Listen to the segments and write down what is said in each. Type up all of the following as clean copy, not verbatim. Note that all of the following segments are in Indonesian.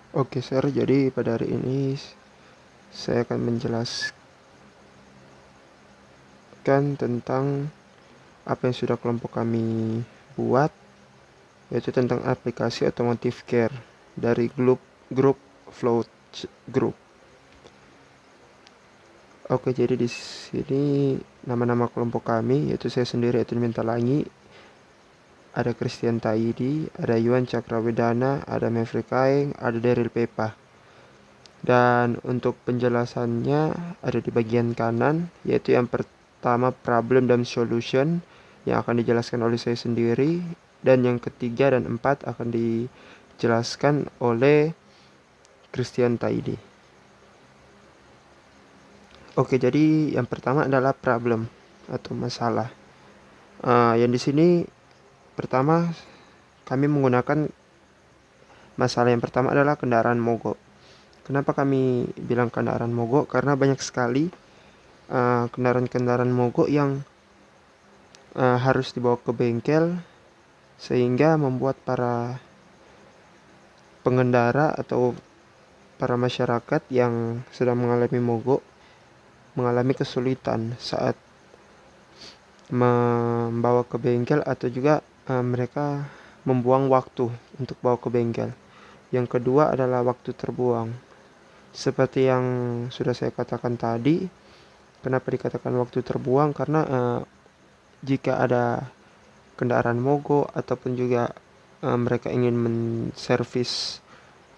Oke, share. Jadi pada hari ini saya akan menjelaskan tentang apa yang sudah kelompok kami buat, yaitu tentang aplikasi Automotive Care dari grup Flow Group. Oke, jadi di sini nama-nama kelompok kami, yaitu saya sendiri, yaitu Mintalangi, ada Christian Taidi, ada Yuan Cakrawedana, ada Maverick Kaeng, ada Daryl Pepa. Dan untuk penjelasannya ada di bagian kanan, yaitu yang pertama problem dan solution yang akan dijelaskan oleh saya sendiri, dan yang ketiga dan empat akan dijelaskan oleh Christian Taidi. Oke, jadi yang pertama adalah problem atau masalah. Yang di sini pertama kami menggunakan masalah yang pertama adalah kendaraan mogok. Kenapa kami bilang kendaraan mogok? Karena banyak sekali kendaraan-kendaraan mogok yang harus dibawa ke bengkel, sehingga membuat para pengendara atau para masyarakat yang sedang mengalami mogok mengalami kesulitan saat membawa ke bengkel, atau juga mereka membuang waktu untuk bawa ke bengkel. Yang kedua adalah waktu terbuang. Seperti yang sudah saya katakan tadi, kenapa dikatakan waktu terbuang? Karena jika ada kendaraan mogok ataupun juga mereka ingin menservis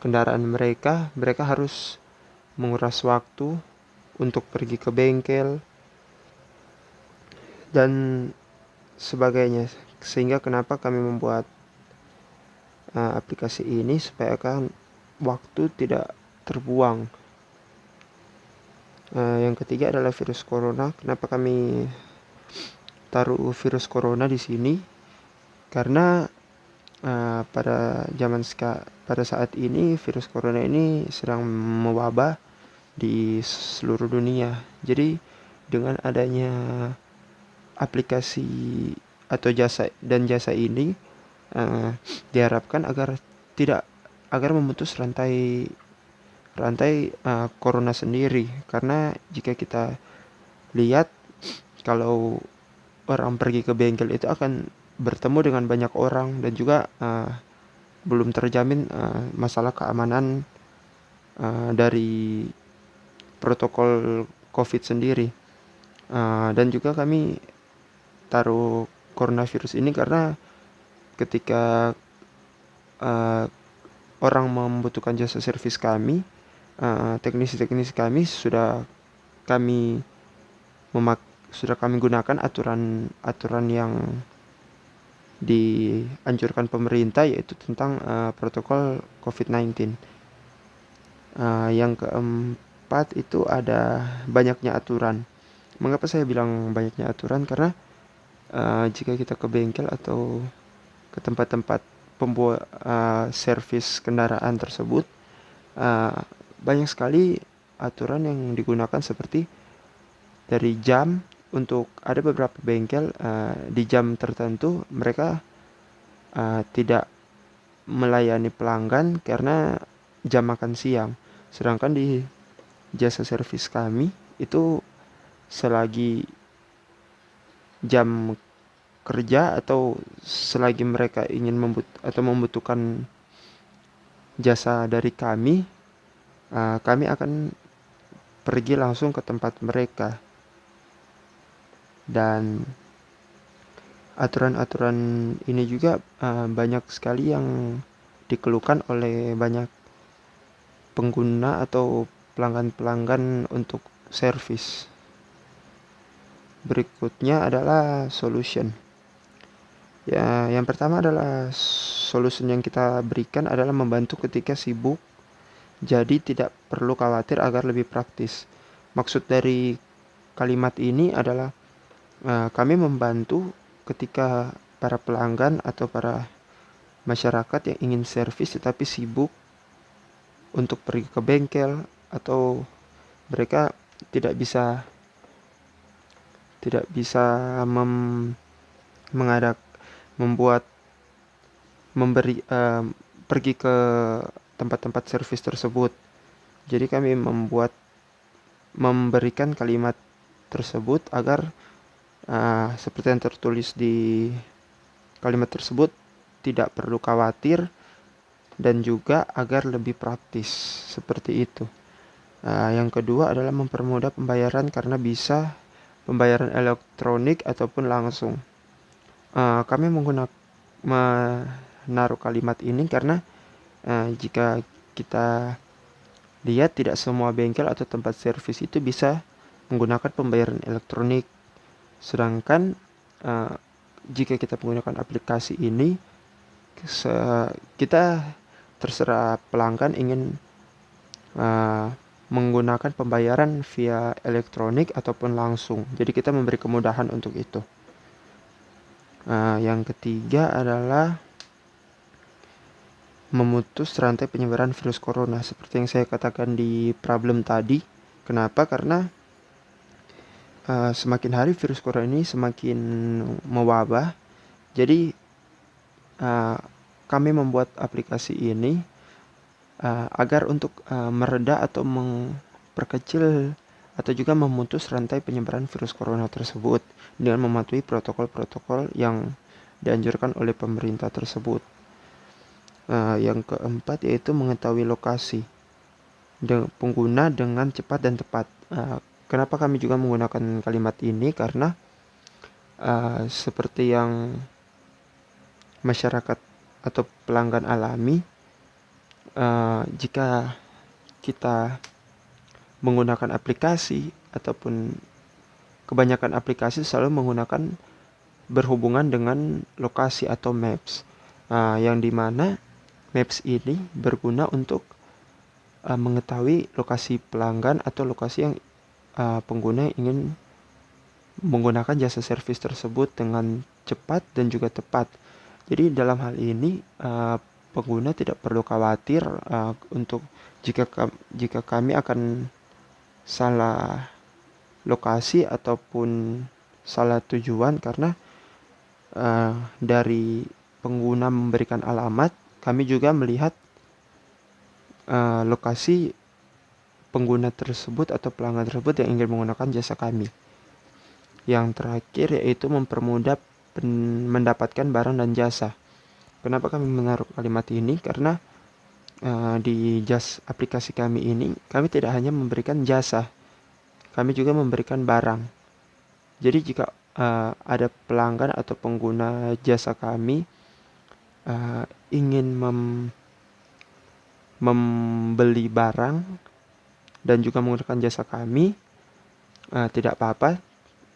kendaraan mereka, mereka harus menguras waktu untuk pergi ke bengkel dan sebagainya. Sehingga kenapa kami membuat aplikasi ini, supaya kan waktu tidak terbuang. Yang ketiga adalah virus corona. Kenapa kami taruh virus corona di sini? Karena pada saat ini virus corona ini sedang mewabah di seluruh dunia. Jadi dengan adanya aplikasi atau jasa ini diharapkan agar memutus rantai corona sendiri. Karena jika kita lihat, kalau orang pergi ke bengkel itu akan bertemu dengan banyak orang, dan juga belum terjamin masalah keamanan dari protokol COVID sendiri. Dan juga kami taruh coronavirus ini karena ketika orang membutuhkan jasa servis kami, teknisi-teknisi kami kami sudah kami gunakan aturan yang dianjurkan pemerintah, yaitu tentang protokol COVID-19. Yang keempat itu ada banyaknya aturan. Mengapa saya bilang banyaknya aturan? Karena jika kita ke bengkel atau ke tempat-tempat pembuat servis kendaraan tersebut, banyak sekali aturan yang digunakan, seperti dari jam. Untuk ada beberapa bengkel di jam tertentu mereka tidak melayani pelanggan karena jam makan siang. Sedangkan di jasa servis kami itu selagi jam kerja atau selagi mereka ingin membutuhkan jasa dari kami, kami akan pergi langsung ke tempat mereka. Dan aturan-aturan ini juga banyak sekali yang dikeluhkan oleh banyak pengguna atau pelanggan-pelanggan untuk servis. Berikutnya adalah solution. Ya, yang pertama adalah solution yang kita berikan adalah membantu ketika sibuk, jadi tidak perlu khawatir, agar lebih praktis. Maksud dari kalimat ini adalah kami membantu ketika para pelanggan atau para masyarakat yang ingin servis tetapi sibuk untuk pergi ke bengkel, atau mereka tidak bisa membuat memberi pergi ke tempat-tempat servis tersebut. Jadi kami memberikan kalimat tersebut agar seperti yang tertulis di kalimat tersebut tidak perlu khawatir, dan juga agar lebih praktis seperti itu. Yang kedua adalah mempermudah pembayaran karena bisa pembayaran elektronik ataupun langsung. Kami menaruh kalimat ini karena jika kita lihat tidak semua bengkel atau tempat servis itu bisa menggunakan pembayaran elektronik. Sedangkan jika kita menggunakan aplikasi ini, kita terserah pelanggan ingin menggunakan pembayaran via elektronik ataupun langsung. Jadi kita memberi kemudahan untuk itu. Yang ketiga adalah memutus rantai penyebaran virus corona, seperti yang saya katakan di problem tadi. Kenapa? Karena semakin hari virus corona ini semakin mewabah. Jadi kami membuat aplikasi ini agar untuk mereda atau memperkecil atau juga memutus rantai penyebaran virus corona tersebut dengan mematuhi protokol-protokol yang dianjurkan oleh pemerintah tersebut. Yang keempat yaitu mengetahui lokasi pengguna dengan cepat dan tepat. Kenapa kami juga menggunakan kalimat ini? Karena seperti yang masyarakat atau pelanggan alami, jika kita menggunakan aplikasi ataupun kebanyakan aplikasi selalu menggunakan berhubungan dengan lokasi atau maps, yang dimana maps ini berguna untuk mengetahui lokasi pelanggan atau lokasi yang pengguna ingin menggunakan jasa servis tersebut dengan cepat dan juga tepat. Jadi dalam hal ini pengguna tidak perlu khawatir untuk jika kami akan salah lokasi ataupun salah tujuan, karena dari pengguna memberikan alamat, kami juga melihat lokasi pengguna tersebut atau pelanggan tersebut yang ingin menggunakan jasa kami. Yang terakhir yaitu mempermudah mendapatkan barang dan jasa. Kenapa kami menaruh kalimat ini? Karena di aplikasi kami ini, kami tidak hanya memberikan jasa, kami juga memberikan barang. Jadi jika ada pelanggan atau pengguna jasa kami ingin membeli barang dan juga menggunakan jasa kami, tidak apa-apa.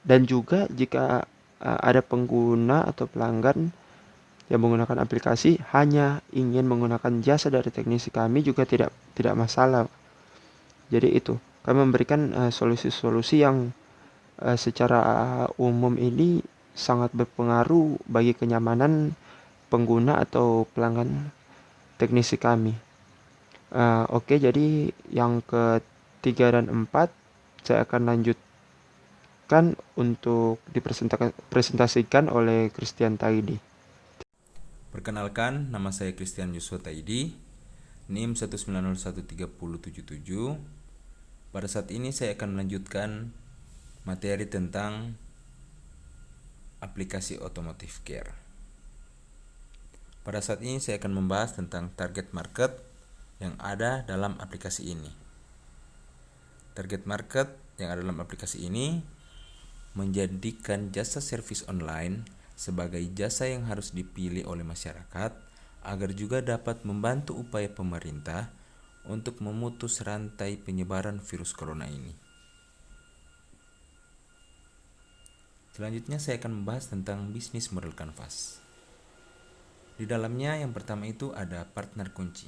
Dan juga jika ada pengguna atau pelanggan yang menggunakan aplikasi hanya ingin menggunakan jasa dari teknisi kami, juga tidak masalah. Jadi itu kami memberikan solusi-solusi yang secara umum ini sangat berpengaruh bagi kenyamanan pengguna atau pelanggan teknisi kami. Oke, jadi yang ketiga dan empat saya akan lanjutkan untuk dipresentasikan oleh Christian Taidi. Perkenalkan, nama saya Christian Yusuf Taidi, NIM 1901377. Pada saat ini saya akan melanjutkan materi tentang aplikasi Automotive Care. Pada saat ini saya akan membahas tentang target market yang ada dalam aplikasi ini. Target market yang ada dalam aplikasi ini menjadikan jasa servis online sebagai jasa yang harus dipilih oleh masyarakat agar juga dapat membantu upaya pemerintah untuk memutus rantai penyebaran virus corona ini. Selanjutnya saya akan membahas tentang bisnis model kanvas. Di dalamnya yang pertama itu ada partner kunci.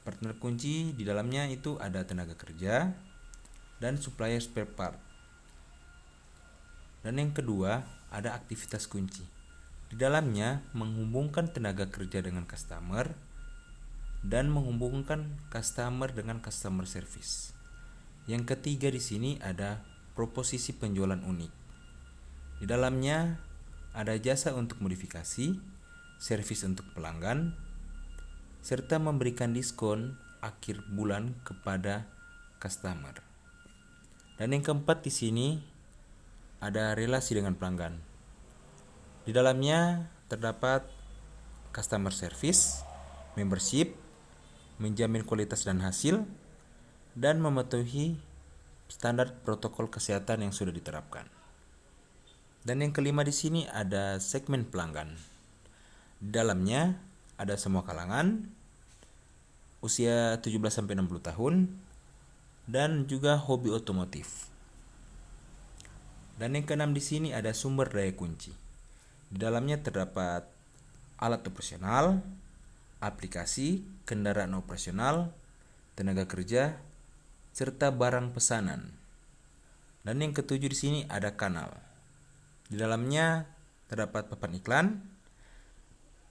Partner kunci di dalamnya itu ada tenaga kerja dan supplier spare part. Dan yang kedua, ada aktivitas kunci. Di dalamnya menghubungkan tenaga kerja dengan customer dan menghubungkan customer dengan customer service. Yang ketiga di sini ada proposisi penjualan unik. Di dalamnya ada jasa untuk modifikasi, servis untuk pelanggan, serta memberikan diskon akhir bulan kepada customer. Dan yang keempat di sini ada relasi dengan pelanggan. Di dalamnya terdapat customer service, membership, menjamin kualitas dan hasil, dan mematuhi standar protokol kesehatan yang sudah diterapkan. Dan yang kelima di sini ada segmen pelanggan. Di dalamnya ada semua kalangan, usia 17-60 tahun, dan juga hobi otomotif. Dan yang keenam di sini ada sumber daya kunci. Di dalamnya terdapat alat operasional, aplikasi, kendaraan operasional, tenaga kerja, serta barang pesanan. Dan yang ketujuh di sini ada kanal. Di dalamnya terdapat papan iklan,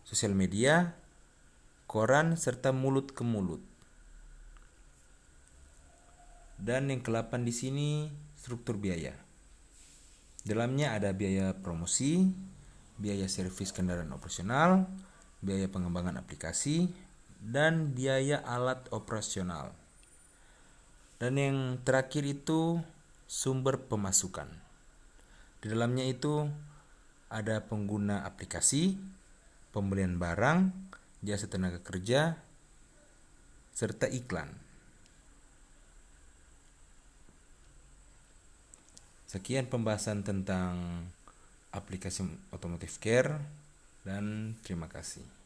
sosial media, koran, serta mulut ke mulut. Dan yang ke-8 di sini struktur biaya. Dalamnya ada biaya promosi, biaya servis kendaraan operasional, biaya pengembangan aplikasi, dan biaya alat operasional. Dan yang terakhir itu sumber pemasukan. Di dalamnya itu ada pengguna aplikasi, pembelian barang, jasa tenaga kerja, serta iklan. Sekian pembahasan tentang aplikasi Automotive Care dan terima kasih.